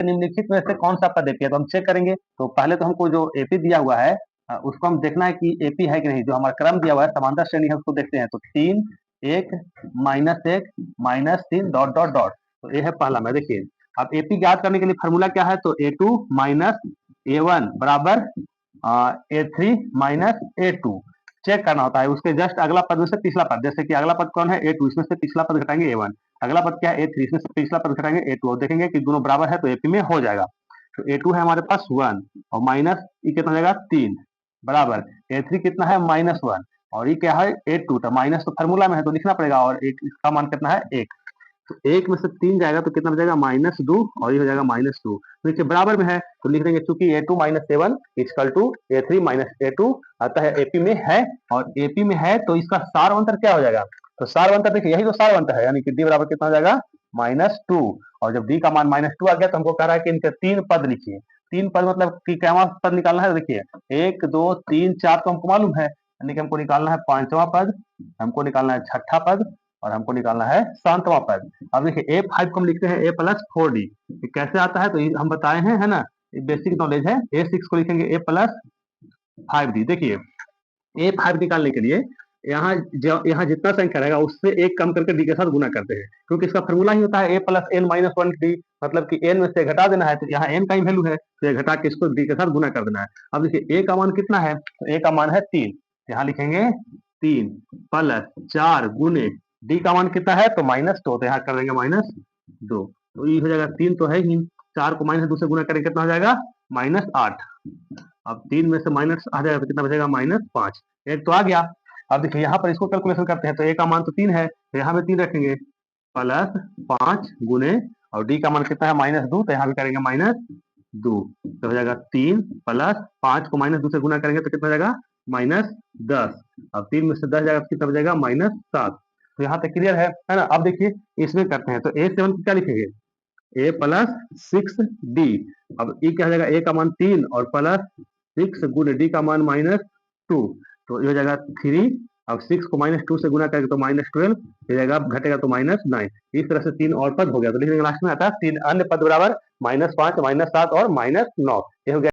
निम्नलिखित में से कौन सा पद एपी है, तो हम चेक करेंगे। तो पहले तो हमको जो एपी दिया हुआ है उसको हम देखना है कि एपी है कि नहीं। जो हमारा क्रम दिया हुआ है समांतर श्रेणी है उसको देखते हैं। तो 3 1 -1 -3 डॉट डॉट डॉट, तो ये है पहला में। देखिए अब एपी ज्ञात करने के लिए फॉर्मूला क्या है, तो A2 माइनस A1 बराबर A3 माइनस A2 चेक करना होता है। उसके जस्ट अगला पद में से पिछला पद, जैसे कि अगला पद कौन है A2, इसमें से पिछला पद घटाएंगे A1। अगला पद क्या है A3, इसमें से पिछला पद घटाएंगे A2 और देखेंगे कि दोनों बराबर है तो एपी में हो जाएगा। तो A2 है हमारे पास 1 और माइनस ये कितना हो जाएगा 3 बराबर A3 कितना है -1 और ये क्या है A2, तो माइनस तो फॉर्मूला में है तो लिखना पड़ेगा और एक इसका मान कितना है 1। तो 1 में से 3 जाएगा तो कितना बचेगा -2 और ये हो जाएगा -2। तो नीचे बराबर में है तो लिख देंगे चूंकि A2 - A1 equal to A3 - A2 आता है एपी में है और एपी में है तो इसका सार अंतर क्या हो जाएगा, तो सार अंतर देखिए यही तो सार अंतर है, यानी कि डी बराबर कितना हो जाएगा -2। और जब डी का मान -2 आ गया तो हमको कह रहा है कि इनके 3 पद लिखिए। 3 पद मतलब कि क्या पद निकालना है, देखिए 1 2 3 4 तो हमको मालूम है, यानी कि हमको निकालना है 5वां पद, हमको निकालना है 6ठा पद और हमको निकालना है 7वां पद। अब देखिए A5 को हम लिखते हैं A प्लस 4D, कैसे आता है तो हम बताए हैं, है ना, बेसिक नॉलेज है। A6 को लिखेंगे A प्लस 5D। देखिए A5 निकालने के लिए यहाँ जितना संख्या रहेगा उससे एक कम करके डी के साथ गुना करते हैं, क्योंकि इसका फॉर्मूला ही होता है A plus n minus 1D, मतलब कि n में से घटा देना है, तो यहाँ n का ही वैल्यू है तो ये घटा के इसको डी के साथ गुना कर देना है। अब देखिए A का मान कितना है, तो A का मान है 3, यहाँ लिखेंगे 3 प्लस 4 गुने डी का मान कितना है तो -2, तो यहाँ कर देंगे -2, तो ये हो जाएगा 3 तो है ही, 4 को -2 से गुना करेंगे कितना हो जाएगा -8। अब 3 में से माइनस आ जाएगा तो कितना बचेगा -5, एक तो आ गया। अब देखिए यहाँ पर इसको कैलकुलेशन करते हैं तो ए का मान तो 3 है तो यहाँ पे 3 रखेंगे प्लस 5 गुने और डी का मान कितना है -2, तो यहाँ भी करेंगे -2, तो हो जाएगा 3 प्लस 5 को -2 से गुना करेंगे तो कितना हो जाएगा -10। अब 3 में से 10 जाएगा तो कितना बचेगा -7। तो यहाँ तक क्लियर है ना। अब देखिए इसमें करते हैं तो A7 क्या लिखेंगे A प्लस 6D। अब ये क्या हो जाएगा A का मान 3 और प्लस 6 गुने डी का मान -2, तो ये हो जाएगा 3। अब 6 को -2 से गुना करेंगे तो -12, ये जाएगा घटेगा तो -9। इस तरह से 3 और पद हो गया, तो लिखने लास्ट में आता है 3 अन्य पद बराबर -5 -7 और -9, ये हो गया।